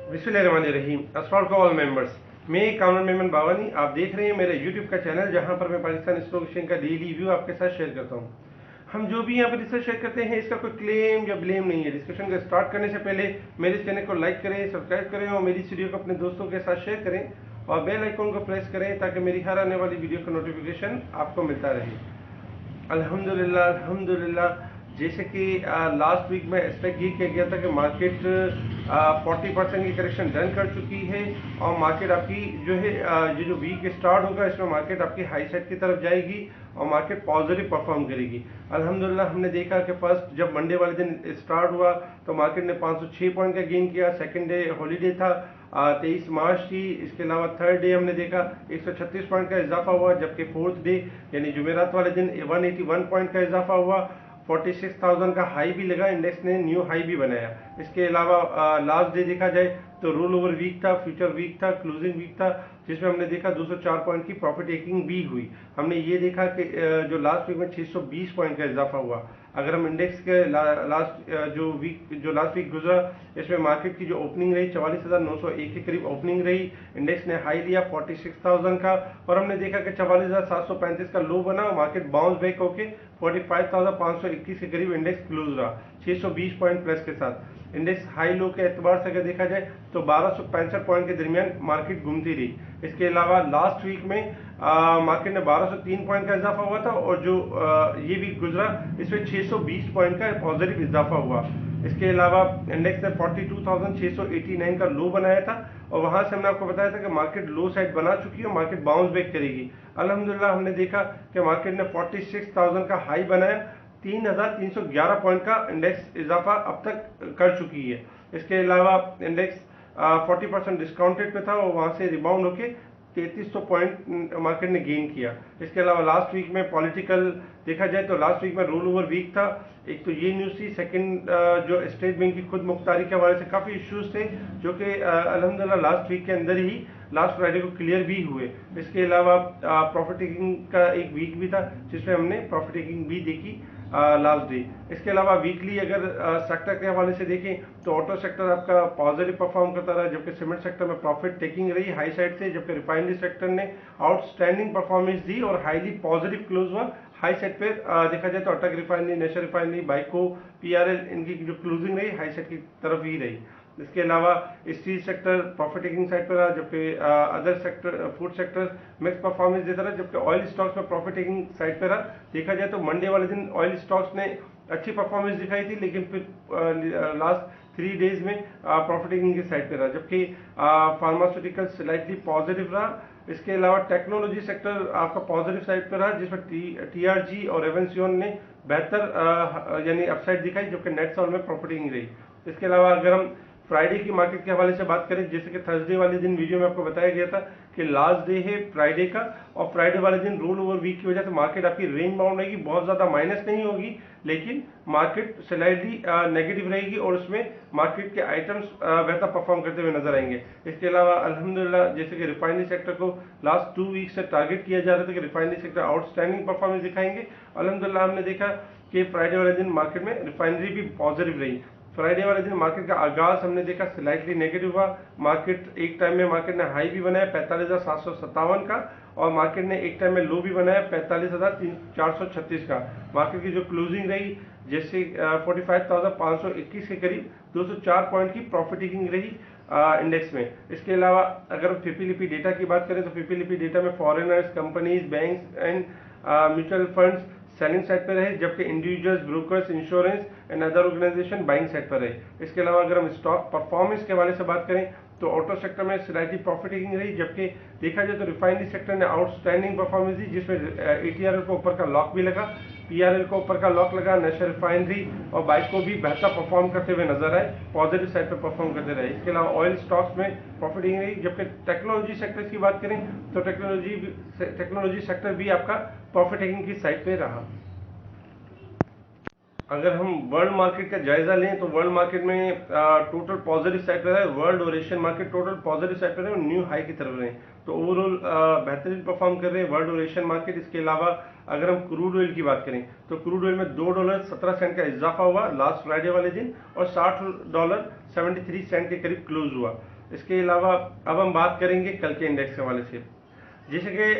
बिस्मिल्लाहिर्रहमानिर्रहीम। अस्सलाम वालेकुम ऑल मेंबर्स। मैं कामरान मेमन बावानी, आप देख रहे हैं मेरे यूट्यूब का चैनल जहां पर मैं पाकिस्तान स्टॉक एक्सचेंज का डेली व्यू आपके साथ शेयर करता हूं। हम जो भी यहाँ पर रिसर्च शेयर करते हैं इसका कोई क्लेम या ब्लेम नहीं है। डिस्कशन को स्टार्ट करने से पहले मेरे चैनल को लाइक करें, सब्सक्राइब करें और मेरी वीडियो को अपने दोस्तों के साथ शेयर करें और बेल आइकन को प्रेस करें ताकि मेरी हर आने वाली वीडियो का नोटिफिकेशन आपको मिलता रहे। अल्हम्दुलिल्लाह अल्हम्दुलिल्लाह। जैसे कि लास्ट वीक में एक्सपेक्ट ये किया गया था कि मार्केट 40% की करेक्शन डन कर चुकी है और मार्केट आपकी जो है ये जो वीक स्टार्ट होगा इसमें मार्केट आपकी हाई साइड की तरफ जाएगी और मार्केट पॉजिटिव परफॉर्म करेगी। अल्हम्दुलिल्लाह हमने देखा कि फर्स्ट जब मंडे वाले दिन स्टार्ट हुआ तो मार्केट ने 506 पॉइंट का गेन किया। सेकंड डे हॉलीडे था, 23 मार्च थी। इसके अलावा थर्ड डे हमने देखा 136 पॉइंट का इजाफा हुआ, जबकि फोर्थ डे यानी जुमेरात वाले दिन 181 पॉइंट का इजाफा हुआ। 46,000 का हाई भी लगा, इंडेक्स ने न्यू हाई भी बनाया। इसके अलावा लास्ट डे देखा जाए तो रोल ओवर वीक था, फ्यूचर वीक था, क्लोजिंग वीक था, जिसमें हमने देखा 204 पॉइंट की प्रॉफिट टेकिंग भी हुई। हमने ये देखा कि जो लास्ट वीक में 620 पॉइंट का इजाफा हुआ। अगर हम इंडेक्स के जो लास्ट वीक गुजरा इसमें मार्केट की जो ओपनिंग रही 44,901 के करीब ओपनिंग रही। इंडेक्स ने हाई लिया 46,000 का और हमने देखा कि 44,735 का लो बना और मार्केट बाउंस बैक होके 45,521 के करीब इंडेक्स क्लोज रहा 620 पॉइंट प्लस के साथ। इंडेक्स हाई लो के एतबार से अगर देखा जाए तो 1265 पॉइंट के दरमियान मार्केट घूमती रही। इसके अलावा लास्ट वीक में मार्केट ने 1203 पॉइंट का इजाफा हुआ था और जो ये वीक गुजरा इसमें 620 पॉइंट का पॉजिटिव इजाफा हुआ। इसके अलावा इंडेक्स ने 42,689 का लो बनाया था और वहां से हमने आपको बताया था कि मार्केट लो साइड बना चुकी है और मार्केट बाउंस बैक करेगी। अल्हम्दुलिल्लाह हमने देखा कि मार्केट ने 46,000 का हाई बनाया, 3,311 पॉइंट का इंडेक्स इजाफा अब तक कर चुकी है। इसके अलावा इंडेक्स 40% डिस्काउंटेड पे था और वहां से रिबाउंड होके 3300 पॉइंट मार्केट ने गेन किया। इसके अलावा लास्ट वीक में पॉलिटिकल देखा जाए तो लास्ट वीक में रोल ओवर वीक था। एक तो ये न्यूज़ थी, सेकंड जो स्टेट बैंक की खुद मुख्तारी के हवाले से काफ़ी इश्यूज थे जो कि अल्हम्दुलिल्लाह लास्ट वीक के अंदर ही लास्ट फ्राइडे को क्लियर भी हुए। इसके अलावा प्रॉफिट टेकिंग का एक वीक भी था जिसमें हमने प्रॉफिट टेकिंग भी देखी लास्ट डे। इसके अलावा वीकली अगर सेक्टर के हवाले से देखें तो ऑटो सेक्टर आपका पॉजिटिव परफॉर्म करता रहा, जबकि सीमेंट सेक्टर में प्रॉफिट टेकिंग रही हाई साइड से, जबकि रिफाइनरी सेक्टर ने आउटस्टैंडिंग परफॉर्मेंस दी और हाईली पॉजिटिव क्लोज हुआ हाई साइड पे। देखा जाए तो अटक रिफाइनरी, नेशनल रिफाइनरी, बाइको, पीआरएल इनकी जो क्लोजिंग रही हाई साइड की तरफ ही रही। इसके अलावा steel sector profit taking side पर रहा, जबकि other sector food sector mix performance देता रहा, जबकि ऑयल स्टॉक्स में प्रॉफिट टेकिंग साइड पर रहा। देखा जाए तो मंडे वाले दिन ऑयल स्टॉक्स ने अच्छी परफॉर्मेंस दिखाई थी, लेकिन फिर लास्ट 3 डेज में प्रॉफिट टेकिंग की साइड पर रहा, जबकि फार्मास्यूटिकल स्लाइटली पॉजिटिव रहा। इसके अलावा टेक्नोलॉजी सेक्टर आपका पॉजिटिव साइड पर रहा, जिसमें टीआरजी और एवेंसियन ने बेहतर यानी अपसाइड दिखाई, जबकि नेट सॉल में प्रॉफिट टेकिंग रही। इसके अलावा अगर हम फ्राइडे की मार्केट के हवाले से बात करें, जैसे कि थर्सडे वाले दिन वीडियो में आपको बताया गया था कि लास्ट डे है फ्राइडे का और फ्राइडे वाले दिन रोल ओवर वीक की वजह से मार्केट आपकी रेंज बाउंड रहेगी, बहुत ज्यादा माइनस नहीं होगी, लेकिन मार्केट स्लाइडली नेगेटिव रहेगी और उसमें मार्केट के आइटम्स बेहतर परफॉर्म करते हुए नजर आएंगे। इसके अलावा अल्हम्दुलिल्लाह जैसे कि रिफाइनरी सेक्टर को लास्ट 2 वीक से टारगेट किया जा रहा था कि रिफाइनरी सेक्टर आउटस्टैंडिंग परफॉर्मेंस दिखाएंगे। अल्हम्दुलिल्लाह हमने देखा कि फ्राइडे वाले दिन मार्केट में रिफाइनरी भी पॉजिटिव रही। फ्राइडे वाले दिन मार्केट का आगाज हमने देखा स्लाइटली नेगेटिव हुआ। मार्केट एक टाइम में मार्केट ने हाई भी बनाया 45,757 का और मार्केट ने एक टाइम में लो भी बनाया 45,436 का। मार्केट की जो क्लोजिंग रही जैसे 45,521 के करीब 204 पॉइंट की प्रॉफिट टेकिंग रही इंडेक्स में। इसके अलावा अगर फिपीलिपी डेटा की बात करें तो फिपीलिपी डेटा में foreigners, companies, banks and mutual funds selling side पर रहे, जबकि individuals, brokers, insurance and other organisation buying side पर रहे। इसके अलावा अगर हम स्टॉक परफॉर्मेंस के हवाले से बात करें तो ऑटो सेक्टर में स्लाइटली प्रॉफिट टेकिंग रही, जबकि देखा जाए तो रिफाइनरी सेक्टर ने आउटस्टैंडिंग परफॉर्मेंस दी, जिसमें एटीआरएल को ऊपर का लॉक भी लगा, पीआरएल को ऊपर का लॉक लगा, नेशनल रिफाइनरी और बाइक को भी बेहतर परफॉर्म करते हुए नजर आए, पॉजिटिव साइड पर परफॉर्म करते रहे। इसके अलावा ऑयल स्टॉक्स में प्रॉफिट टेकिंग रही, जबकि टेक्नोलॉजी सेक्टर की बात करें तो टेक्नोलॉजी सेक्टर भी आपका प्रॉफिट टेकिंग की साइड पे रहा। अगर हम वर्ल्ड मार्केट का जायजा लें तो वर्ल्ड मार्केट में टोटल पॉजिटिव साइड पर है, वर्ल्ड और Asian market total positive side पर है और न्यू हाई की तरफ रहे, तो ओवरऑल बेहतरीन परफॉर्म कर रहे हैं वर्ल्ड और एशियन मार्केट। इसके अलावा अगर हम क्रूड ऑयल की बात करें तो क्रूड ऑयल में $2.17 का इजाफा हुआ लास्ट फ्राइडे वाले दिन और $60.73 के करीब क्लोज हुआ। इसके अलावा अब हम बात करेंगे कल के इंडेक्स के हवाले से। जैसे कि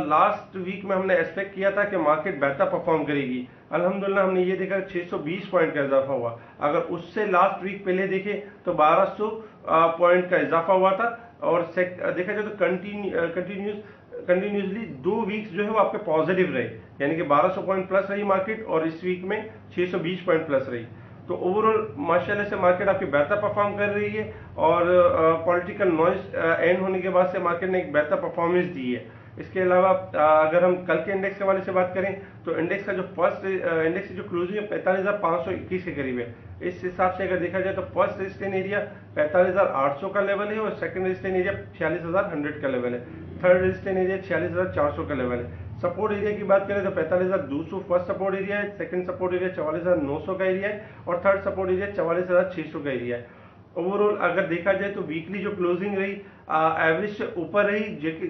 लास्ट वीक में हमने एक्सपेक्ट किया था कि मार्केट बेहतर परफॉर्म करेगी, अल्हम्दुलिल्लाह हमने ये देखा 620 पॉइंट का इजाफा हुआ। अगर उससे लास्ट वीक पहले देखें तो 1200 पॉइंट का इजाफा हुआ था, और देखा जाए तो कंटिन्यूसली 2 वीक्स जो है वो आपके पॉजिटिव रहे, यानी कि 1200 पॉइंट प्लस रही मार्केट और इस वीक में 620 पॉइंट प्लस रही। तो ओवरऑल माशाल्लाह से मार्केट आपकी बेहतर परफॉर्म कर रही है, और पॉलिटिकल नॉइज एंड होने के बाद से मार्केट ने एक बेहतर परफॉर्मेंस दी है। इसके अलावा अगर हम कल के इंडेक्स के हवाले से बात करें तो इंडेक्स का जो फर्स्ट इंडेक्स की जो क्लोजिंग है 45,521 के करीब है। इस हिसाब से अगर देखा जाए तो फर्स्ट रेजिस्टेंस एरिया 45,800 का लेवल है, और सेकंड रेजिस्टेंस एरिया 46,100 का लेवल है। थर्ड रेजिस्टेंस एरिया 46,400 का लेवल है। सपोर्ट एरिया की बात करें तो 45,200 फर्स्ट सपोर्ट एरिया है, सेकंड सपोर्ट एरिया 44,900 का एरिया है, और थर्ड सपोर्ट एरिया 44,600 का एरिया है। ओवरऑल अगर देखा जाए तो वीकली जो क्लोजिंग रही एवरेज से ऊपर रही,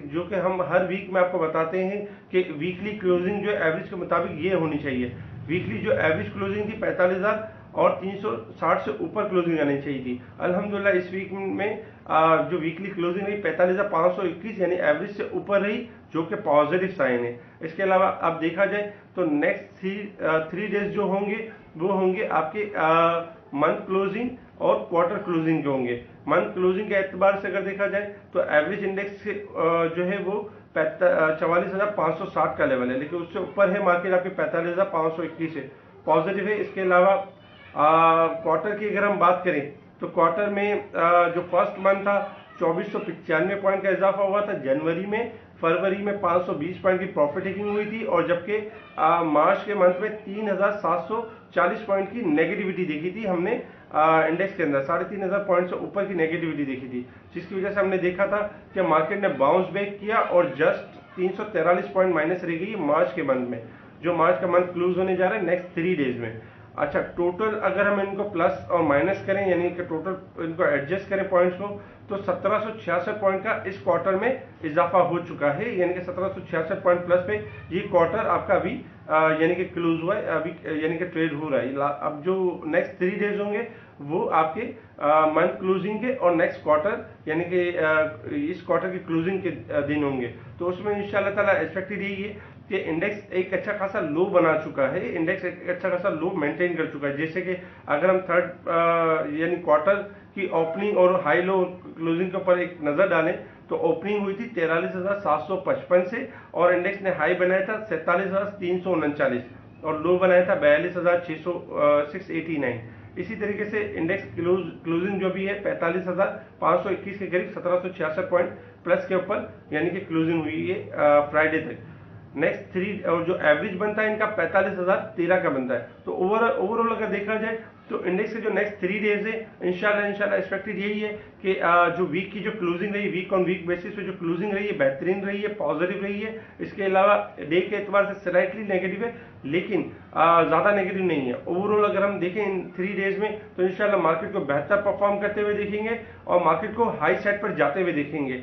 जो कि हम हर वीक में आपको बताते हैं कि वीकली क्लोजिंग जो एवरेज के मुताबिक ये होनी चाहिए। वीकली जो एवरेज क्लोजिंग थी 45,360 से ऊपर क्लोजिंग आनी चाहिए थी। अल्हम्दुलिल्लाह इस वीक में जो वीकली क्लोजिंग रही 45,521 यानी एवरेज से ऊपर रही, जो कि पॉजिटिव साइन है। इसके अलावा अब देखा जाए तो नेक्स्ट थ्री डेज जो होंगे वो होंगे आपके मंथ क्लोजिंग और क्वार्टर क्लोजिंग जो होंगे। मंथ क्लोजिंग के एतबार से अगर देखा जाए तो एवरेज इंडेक्स जो है वो 44,560 का लेवल है, लेकिन उससे ऊपर है मार्केट आपकी 45,521 है, पॉजिटिव है। इसके अलावा क्वार्टर की अगर हम बात करें तो क्वार्टर में जो फर्स्ट मंथ था 2495 पॉइंट का इजाफा हुआ था जनवरी में, फरवरी में 520 पॉइंट की प्रॉफिट टेकिंग हुई थी, और जबकि मार्च के मंथ में 3,740 पॉइंट की नेगेटिविटी देखी थी हमने इंडेक्स के अंदर, 3,500 पॉइंट से ऊपर की नेगेटिविटी देखी थी, जिसकी वजह से हमने देखा था कि मार्केट ने बाउंस बैक किया और जस्ट 343 पॉइंट माइनस रह गई मार्च के मंथ में, जो मार्च का मंथ क्लोज होने जा रहा है नेक्स्ट 3 डेज में। अच्छा, टोटल अगर हम इनको प्लस और माइनस करें, यानी कि टोटल इनको एडजस्ट करें पॉइंट्स को, तो 1766 पॉइंट का इस क्वार्टर में इजाफा हो चुका है, यानी कि 1766 पॉइंट प्लस पे ये क्वार्टर आपका अभी यानी कि क्लोज हुआ है, अभी यानी कि ट्रेड हो रहा है। अब जो नेक्स्ट 3 डेज होंगे वो आपके मंथ क्लोजिंग के और नेक्स्ट क्वार्टर यानी कि इस क्वार्टर की क्लोजिंग के दिन होंगे। तो उसमें इंशाल्लाह ताला एक्सपेक्टेड यही है कि इंडेक्स एक अच्छा खासा लो बना चुका है, इंडेक्स एक अच्छा खासा लो मेंटेन कर चुका है। जैसे कि अगर हम थर्ड यानी क्वार्टर की ओपनिंग और हाई लो क्लोजिंग के ऊपर एक नजर डालें तो ओपनिंग हुई थी 43,755 से, और इंडेक्स ने हाई बनाया था 47,339 और लो बनाया था 42,689। इसी तरीके से इंडेक्स क्लोजिंग जो भी है 45,521 के करीब 1766 पॉइंट प्लस के ऊपर यानी कि क्लोजिंग हुई है फ्राइडे तक। नेक्स्ट 3 और जो एवरेज बनता है इनका 45,013 का बनता है। तो ओवरऑल अगर देखा जाए तो इंडेक्स के जो नेक्स्ट 3 डेज है इंशाल्लाह एक्सपेक्टेड यही है कि जो वीक की जो क्लोजिंग रही, वीक ऑन वीक बेसिस पे जो क्लोजिंग रही है बेहतरीन रही है, पॉजिटिव रही है। इसके अलावा डे के एतबार से स्लाइटली नेगेटिव है, लेकिन ज़्यादा नेगेटिव नहीं है। ओवरऑल अगर हम देखें इन 3 डेज में तो इंशाल्लाह मार्केट को बेहतर परफॉर्म करते हुए देखेंगे और मार्केट को हाई साइड पर जाते हुए देखेंगे।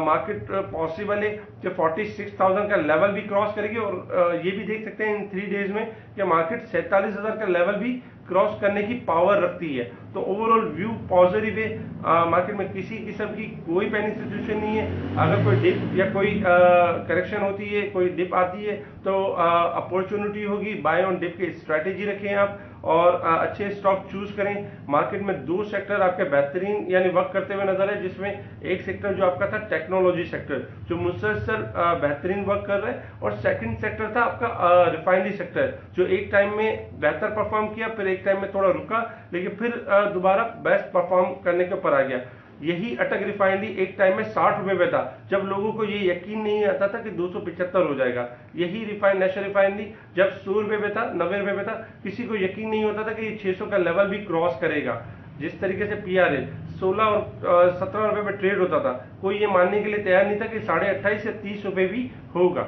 मार्केट पॉसिबल है कि 46,000 का लेवल भी क्रॉस करेगी, और ये भी देख सकते हैं इन 3 डेज में कि मार्केट 47,000 का लेवल भी क्रॉस करने की पावर रखती है। तो ओवरऑल व्यू पॉजिटिव है, मार्केट में किसी किस्म की कोई पैनिक सिचुएशन नहीं है। अगर कोई डिप या कोई करेक्शन होती है, कोई डिप आती है तो अपॉर्चुनिटी होगी, बाय ऑन डिप की स्ट्रैटेजी रखें आप और अच्छे स्टॉक चूज करें। मार्केट में 2 सेक्टर आपके बेहतरीन यानी वर्क करते हुए नजर है, जिसमें एक सेक्टर जो आपका था टेक्नोलॉजी सेक्टर जो मुसलसल बेहतरीन वर्क कर रहा है, और सेकंड सेक्टर था आपका रिफाइनरी सेक्टर जो एक टाइम में बेहतर परफॉर्म किया, फिर एक टाइम में थोड़ा रुका, लेकिन फिर दोबारा बेस्ट परफॉर्म करने के ऊपर आ गया। यही अटक रिफाइनरी एक टाइम में 60 रुपए पे था, जब लोगों को ये यकीन नहीं आता था कि 275 हो जाएगा। यही नेशनल रिफाइनरी जब 100 रुपए पे था, 90 रुपए पे था, किसी को यकीन नहीं होता था कि ये 600 का लेवल भी क्रॉस करेगा। जिस तरीके से पीआरएल 16 और 17 रुपए पे ट्रेड होता था, कोई ये मानने के लिए तैयार नहीं था कि 28.5 से 30 रुपए भी होगा।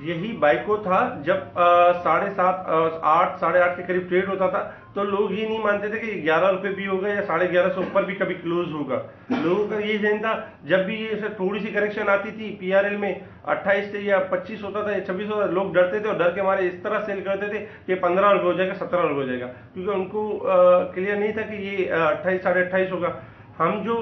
यही बाइको था जब 7.5 8 8.5 के करीब ट्रेड होता था, तो लोग ये नहीं मानते थे कि 11 रुपए भी होगा या 11.5 से ऊपर भी कभी क्लोज होगा। लोगों का ये जहन था, जब भी ये थोड़ी सी करेक्शन आती थी पीआरएल में 28 से या 25 होता था या 26 होता था, लोग डरते थे और डर के मारे इस तरह सेल करते थे कि 15 रुपए हो जाएगा, 17 रुपए हो जाएगा, क्योंकि उनको क्लियर नहीं था कि ये 28 28.5 होगा। हम जो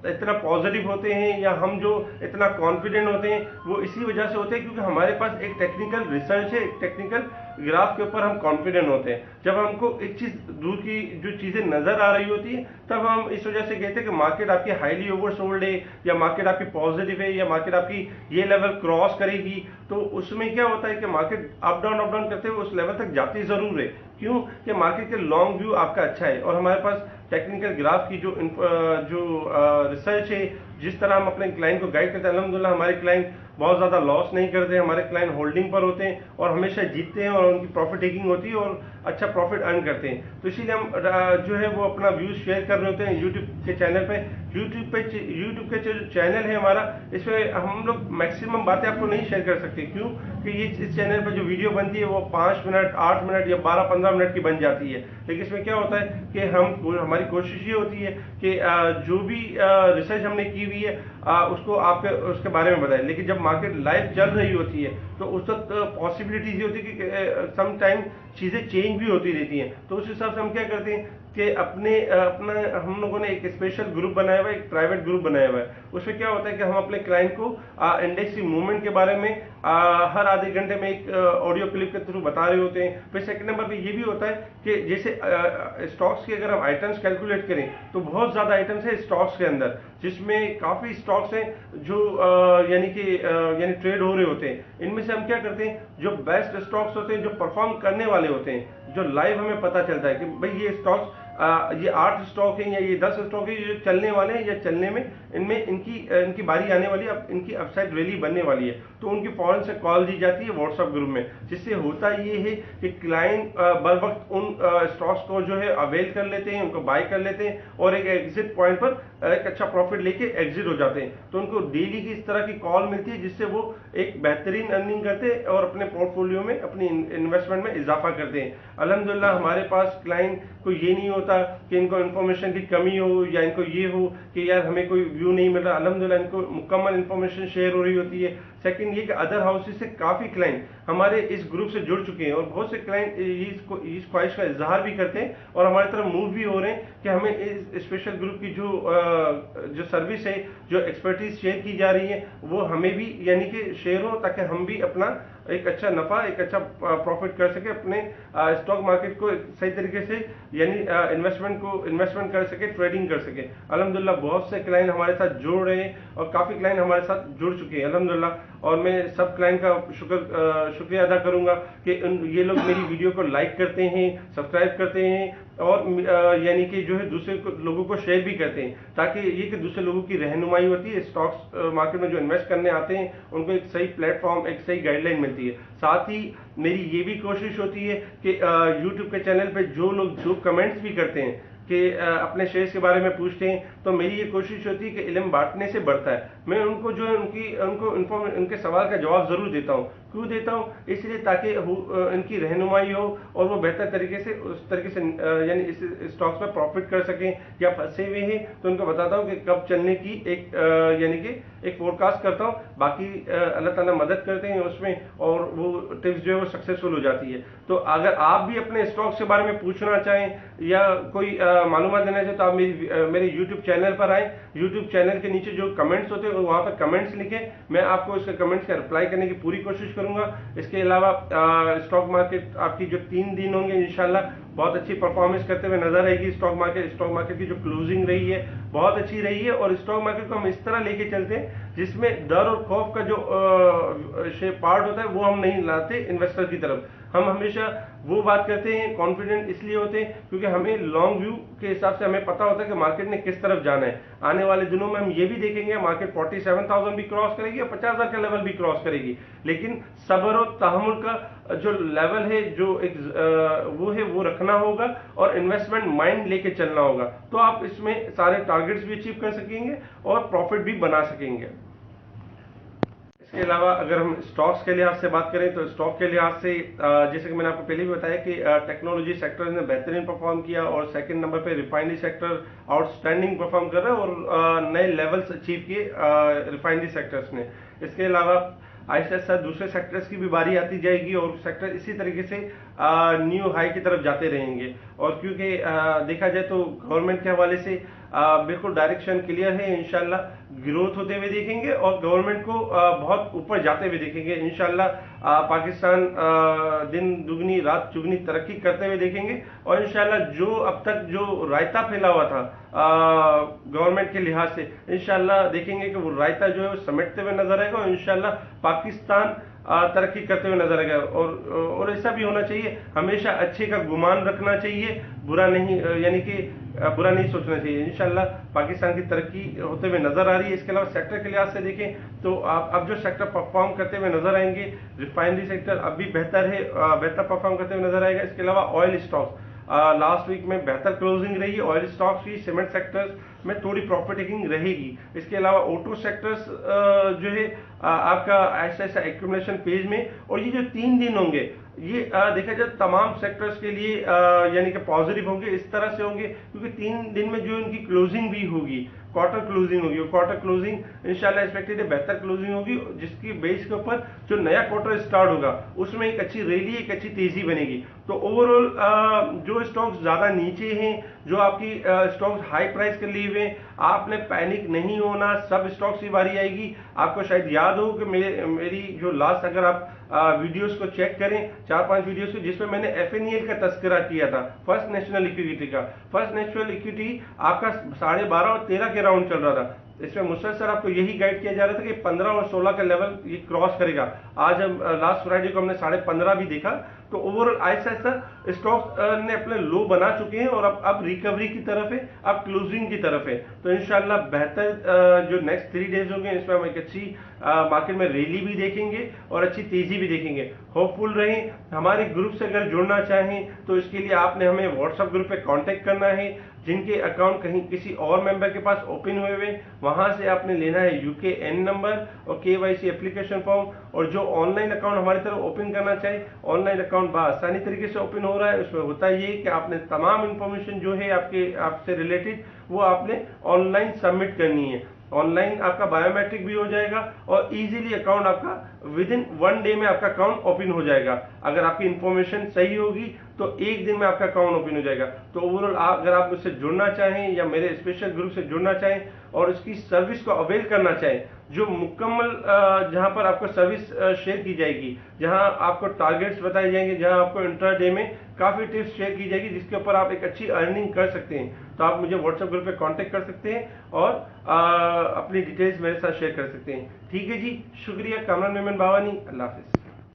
इतना पॉजिटिव होते हैं या हम जो इतना कॉन्फिडेंट होते हैं वो इसी वजह से होते हैं क्योंकि हमारे पास एक टेक्निकल रिसर्च है, एक टेक्निकल ग्राफ के ऊपर हम कॉन्फिडेंट होते हैं। जब हमको एक चीज दूर की जो चीजें नजर आ रही होती है तब हम इस वजह से कहते हैं कि मार्केट आपकी हाईली ओवरसोल्ड है या मार्केट आपकी पॉजिटिव है या मार्केट आपकी ये लेवल क्रॉस करेगी। तो उसमें क्या होता है कि मार्केट अप डाउन करते हुए उस लेवल तक जाती जरूर है। क्यों कि मार्केट के लॉन्ग व्यू आपका अच्छा है और हमारे पास टेक्निकल ग्राफ की जो रिसर्च है, जिस तरह हम अपने क्लाइंट को गाइड करते हैं, अल्हम्दुलिल्लाह हमारे क्लाइंट बहुत ज़्यादा लॉस नहीं करते, हमारे क्लाइंट होल्डिंग पर होते हैं और हमेशा जीतते हैं और उनकी प्रॉफिट टेकिंग होती है और अच्छा प्रॉफिट अर्न करते हैं। तो इसीलिए हम जो है वो अपना व्यूज शेयर कर रहे होते हैं यूट्यूब के चैनल पे। यूट्यूब के जो चैनल है हमारा, इसमें हम लोग मैक्सिमम बातें आपको नहीं शेयर कर सकते। क्यों कि ये इस चैनल पर जो वीडियो बनती है वो 5 मिनट, 8 मिनट या 12-15 मिनट की बन जाती है। लेकिन इसमें क्या होता है कि हमारी कोशिश ये होती है कि जो भी रिसर्च हमने की हुई है उसको आप उसके बारे में बताएं। लेकिन जब मार्केट लाइव चल रही होती है तो उस वक्त पॉसिबिलिटीज ये होती है कि सम टाइम चीज़ें चेंज भी होती रहती हैं। तो उस हिसाब से हम क्या करते हैं कि अपना हम लोगों ने एक स्पेशल ग्रुप बनाया हुआ है, एक प्राइवेट ग्रुप बनाया हुआ है। उसमें क्या होता है कि हम अपने क्लाइंट को इंडेक्स की मूवमेंट के बारे में हर आधे घंटे में एक ऑडियो क्लिप के थ्रू बता रहे होते हैं। फिर सेकंड नंबर पे ये भी होता है कि जैसे स्टॉक्स के अगर हम आइटम्स कैलकुलेट करें तो बहुत ज़्यादा आइटम्स है स्टॉक्स के अंदर, जिसमें काफ़ी स्टॉक्स हैं जो यानी ट्रेड हो रहे होते हैं। इनमें से हम क्या करते हैं, जो बेस्ट स्टॉक्स होते हैं, जो परफॉर्म करने वाले होते हैं, जो लाइव हमें पता चलता है कि भाई ये स्टॉक्स ये 8 स्टॉक हैं या ये 10 स्टॉक है जो चलने वाले हैं या चलने में इनमें इनकी बारी आने वाली है, अब इनकी अपसाइड रैली बनने वाली है। तो उनकी फौरन से कॉल दी जाती है व्हाट्सएप ग्रुप में, जिससे होता ये है कि क्लाइंट बर वक्त उन स्टॉक्स को जो है अवेल कर लेते हैं, उनको बाय कर लेते हैं और एक एग्जिट पॉइंट पर एक अच्छा प्रॉफिट लेके एग्जिट हो जाते हैं। तो उनको डेली की इस तरह की कॉल मिलती है जिससे वो एक बेहतरीन अर्निंग करते हैं और अपने पोर्टफोलियो में अपनी इन्वेस्टमेंट में इजाफा करते हैं। अल्हम्दुलिल्लाह हमारे पास क्लाइंट को ये नहीं होता कि इनको इन्फॉर्मेशन की कमी हो या इनको ये हो कि यार हमें कोई व्यू नहीं मिल रहा। अल्हम्दुलिल्लाह इनको मुकम्मल इन्फॉर्मेशन शेयर हो रही होती है। सेकंड ये कि अदर हाउसेस से काफ़ी क्लाइंट हमारे इस ग्रुप से जुड़ चुके हैं और बहुत से क्लाइंट इस ख्वाहिश का इजहार भी करते हैं और हमारी तरफ मूव भी हो रहे हैं कि हमें इस स्पेशल ग्रुप की जो सर्विस है, जो एक्सपर्टीज शेयर की जा रही है वो हमें भी यानी कि शेयर हो, ताकि हम भी अपना एक अच्छा नफा, एक अच्छा प्रॉफिट कर सके, अपने स्टॉक मार्केट को सही तरीके से यानी इन्वेस्टमेंट कर सके, ट्रेडिंग कर सके। अल्हम्दुलिल्लाह बहुत से क्लाइंट हमारे साथ जुड़ रहे हैं और काफ़ी क्लाइंट हमारे साथ जुड़ चुके हैं अल्हम्दुलिल्लाह। और मैं सब क्लाइंट का शुक्रिया अदा करूंगा कि ये लोग मेरी वीडियो को लाइक करते हैं, सब्सक्राइब करते हैं और यानी कि जो है दूसरे लोगों को शेयर भी करते हैं, ताकि ये कि दूसरे लोगों की रहनुमाई होती है। स्टॉक्स मार्केट में जो इन्वेस्ट करने आते हैं उनको एक सही प्लेटफॉर्म, एक सही गाइडलाइन मिलती है। साथ ही मेरी ये भी कोशिश होती है कि यूट्यूब के चैनल पे जो लोग जो कमेंट्स भी करते हैं कि अपने शेयर्स के बारे में पूछते हैं, तो मेरी ये कोशिश होती है कि इल्म बांटने से बढ़ता है। मैं उनको जो है उनके सवाल का जवाब जरूर देता हूँ। क्यों देता हूँ? इसलिए ताकि इनकी रहनुमाई हो और वो बेहतर तरीके से उस तरीके से यानी इस स्टॉक्स में प्रॉफिट कर सकें। या फंसे हुए हैं तो उनको बताता हूँ कि कब चलने की एक यानी कि एक फोरकास्ट करता हूँ। बाकी अल्लाह ताला मदद करते हैं उसमें और वो टिप्स जो है वो सक्सेसफुल हो जाती है। तो अगर आप भी अपने स्टॉक्स के बारे में पूछना चाहें या कोई मालूमात लेना चाहें तो आप मेरे यूट्यूब चैनल पर आए। यूट्यूब चैनल के नीचे जो कमेंट्स होते हैं वहाँ पर कमेंट्स लिखें, मैं आपको इसके कमेंट्स का रिप्लाई करने की पूरी कोशिश करूंगा। इसके अलावा स्टॉक मार्केट आपकी जो 3 दिन होंगे इंशाल्लाह बहुत अच्छी परफॉर्मेंस करते हुए नजर आएगी। स्टॉक मार्केट की जो क्लोजिंग रही है बहुत अच्छी रही है और स्टॉक मार्केट को हम इस तरह लेके चलते हैं जिसमें डर और खौफ का जो पार्ट होता है वो हम नहीं लाते इन्वेस्टर की तरफ। हम हमेशा वो बात करते हैं, कॉन्फिडेंट इसलिए होते हैं क्योंकि हमें लॉन्ग व्यू के हिसाब से हमें पता होता है कि मार्केट ने किस तरफ जाना है। आने वाले दिनों में हम ये भी देखेंगे मार्केट 47,000 भी क्रॉस करेगी और 50,000 का लेवल भी क्रॉस करेगी। लेकिन सब्र और तहम्मुल का जो लेवल है, जो एक वो रखना होगा और इन्वेस्टमेंट माइंड लेके चलना होगा, तो आप इसमें सारे टारगेट्स भी अचीव कर सकेंगे और प्रॉफिट भी बना सकेंगे। इसके अलावा अगर हम स्टॉक्स के लिहाज से बात करें तो स्टॉक के लिहाज से जैसे कि मैंने आपको पहले भी बताया कि टेक्नोलॉजी सेक्टर ने बेहतरीन परफॉर्म किया और सेकंड नंबर पे रिफाइनरी सेक्टर आउटस्टैंडिंग परफॉर्म कर रहा है और नए लेवल्स अचीव किए रिफाइनरी सेक्टर्स ने। इसके अलावा आहिस्ता आहिस्ता दूसरे सेक्टर्स की भी बारी आती जाएगी और सेक्टर इसी तरीके से न्यू हाई की तरफ जाते रहेंगे। और क्योंकि देखा जाए तो गवर्नमेंट के हवाले से बिल्कुल डायरेक्शन क्लियर है, इंशाल्लाह ग्रोथ होते हुए देखेंगे और गवर्नमेंट को बहुत ऊपर जाते हुए देखेंगे इंशाल्लाह। पाकिस्तान दिन दुगनी रात चुगनी तरक्की करते हुए देखेंगे और इंशाल्लाह जो अब तक जो रायता फैला हुआ था गवर्नमेंट के लिहाज से, इंशाल्लाह देखेंगे कि वो रायता जो है वो समेटते हुए नजर आएगा और इंशाल्लाह पाकिस्तान तरक्की करते हुए नजर आएगा। और ऐसा भी होना चाहिए, हमेशा अच्छे का गुमान रखना चाहिए, बुरा नहीं, यानी कि बुरा नहीं सोचना चाहिए। इंशाल्लाह पाकिस्तान की तरक्की होते हुए नजर आ रही है। इसके अलावा सेक्टर के लिहाज से देखें तो आप अब जो सेक्टर परफॉर्म करते हुए नजर आएंगे, रिफाइनरी सेक्टर अब भी बेहतर है, बेहतर परफॉर्म करते हुए नजर आएगा। इसके अलावा ऑयल स्टॉक्स लास्ट वीक में बेहतर क्लोजिंग रही, ऑयल स्टॉक्स की, सीमेंट सेक्टर्स में थोड़ी प्रॉफिट टेकिंग रहेगी। इसके अलावा ऑटो सेक्टर्स जो है आपका ऐसा ऐसा एक्यूमुलेशन पेज में, और ये जो 3 दिन होंगे ये देखा जाए तमाम सेक्टर्स के लिए यानी कि पॉजिटिव होंगे। इस तरह से होंगे क्योंकि 3 दिन में जो इनकी क्लोजिंग भी होगी, क्वार्टर क्लोजिंग होगी, क्वार्टर क्लोजिंग इंशाल्लाह एक्सपेक्टेड है बेहतर क्लोजिंग होगी, जिसकी बेस के ऊपर जो नया क्वार्टर स्टार्ट होगा उसमें एक अच्छी रैली, एक अच्छी तेजी बनेगी। तो ओवरऑल जो स्टॉक्स ज्यादा नीचे हैं, जो आपकी स्टॉक्स हाई प्राइस के लिए हुए, आपने पैनिक नहीं होना, सब स्टॉक्स की बारी आएगी। आपको शायद याद हो कि मेरी जो लास्ट, अगर आप वीडियोस को चेक करें 4-5 वीडियोस को, जिसमें मैंने FNEL का तस्करा किया था, फर्स्ट नेशनल इक्विटी का। फर्स्ट नेशनल इक्विटी आपका 12.5 और 13 के राउंड चल रहा था। इसमें मुसलसल आपको यही गाइड किया जा रहा था कि 15 और 16 का लेवल ये क्रॉस करेगा। आज हम लास्ट फ्राइडे को हमने 15.5 भी देखा। तो ओवरऑल ऐसा ऐसा स्टॉक्स ने अपने लो बना चुके हैं और अब रिकवरी की तरफ है, अब क्लोजिंग की तरफ है। तो इंशाल्लाह बेहतर जो नेक्स्ट 3 डेज होंगे इसमें हम एक अच्छी मार्केट में रैली भी देखेंगे और अच्छी तेजी भी देखेंगे। होपफुल रहें। हमारे ग्रुप से अगर जुड़ना चाहें तो इसके लिए आपने हमें व्हाट्सएप ग्रुप पे कांटेक्ट करना है। जिनके अकाउंट कहीं किसी और मेंबर के पास ओपन हुए हुए, वहां से आपने लेना है UKN नंबर और KYC एप्लीकेशन फॉर्म। और जो ऑनलाइन अकाउंट हमारी तरफ ओपन करना चाहे, ऑनलाइन अकाउंट आसानी तरीके से ओपन हो रहा है। उसमें होता ये कि आपने तमाम इंफॉर्मेशन जो है आपसे रिलेटेड वो आपने ऑनलाइन सबमिट करनी है। ऑनलाइन आपका बायोमेट्रिक भी हो जाएगा और इजीली अकाउंट आपका विदिन 1 डे में आपका अकाउंट ओपन हो जाएगा। अगर आपकी इंफॉर्मेशन सही होगी तो 1 दिन में आपका अकाउंट ओपन हो जाएगा। तो ओवरऑल अगर आप मुझसे जुड़ना चाहें या मेरे स्पेशल ग्रुप से जुड़ना चाहें और इसकी सर्विस को अवेल करना चाहें, जो मुकम्मल जहां पर आपको सर्विस शेयर की जाएगी, जहां आपको टारगेट्स बताए जाएंगे, जहां आपको इंट्राडे में काफी टिप्स शेयर की जाएगी जिसके ऊपर आप एक अच्छी अर्निंग कर सकते हैं, तो आप मुझे व्हाट्सएप ग्रुप पे कांटेक्ट कर सकते हैं और अपनी डिटेल्स मेरे साथ शेयर कर सकते हैं। ठीक है जी, शुक्रिया। कामरान मेमन बावानी, अल्लाह हाफिज।